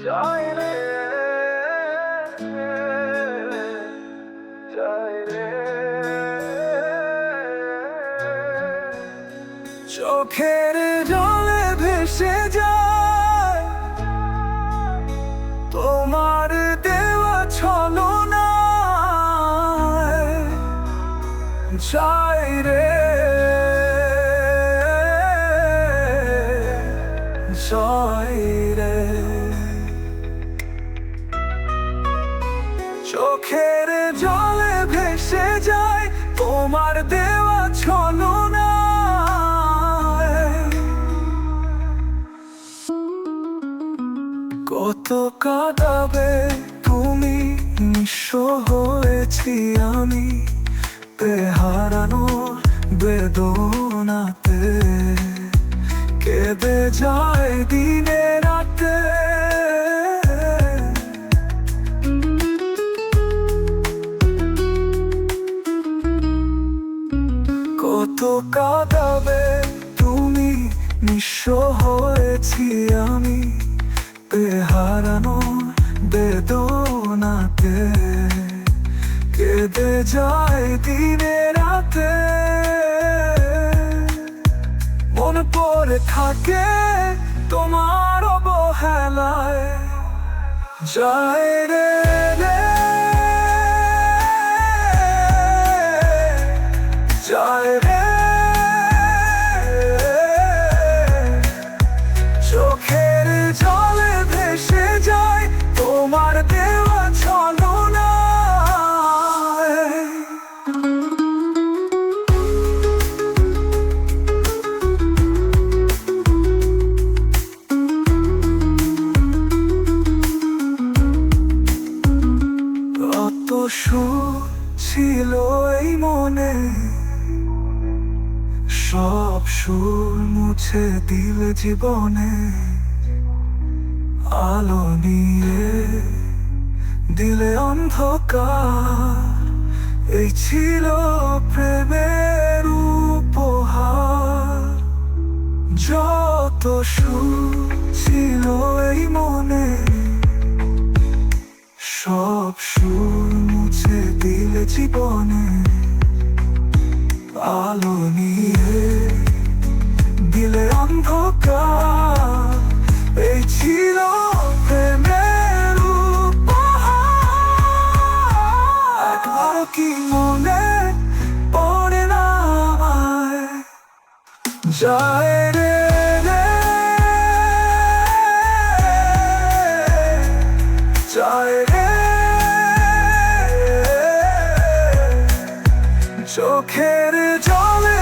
যায় রে, যায় রে। চোখের জলে ভেসে যায় তোমার দেওয়া ছলনায়, যায় রে, যায় রে। চোখের জলে ভেসে যায় তোমার দেওয়া ছলনায়, কত কাঁদাবে তুমি, নিঃস্ব হয়েছি আমি বেহারানোর বেদনাতে, কেঁদে যায় দিনে রাতে। কত কাঁদাবে তুমি, নিঃস্ব হয়েছি আমি বেহারানোর বেদনাতে, কেঁদে যায় দিনে রাতে। মন পড়ে থাকে তোমার অবহেলায়, যায় রে, যায় রে। চোখের জলে ভেসে যায় তোমার দেওয়া ছলনায়। কত সুখ ছিল এই মনে, সব সুর মুছে দিলে জীবনে, আলো নিয়ে দিলে অন্ধকার। এই ছিল প্রেমের উপহার, যত সুর ছিল এই মনে, সব সুর মুছে দিলে জীবনে, আলো নিয়ে দিলে অন্ধকার। এই ছিল প্রেমের উপহার, একবার কি মনে পড়ে না আমায়, যায় রে, যায় রে। চোখের জলে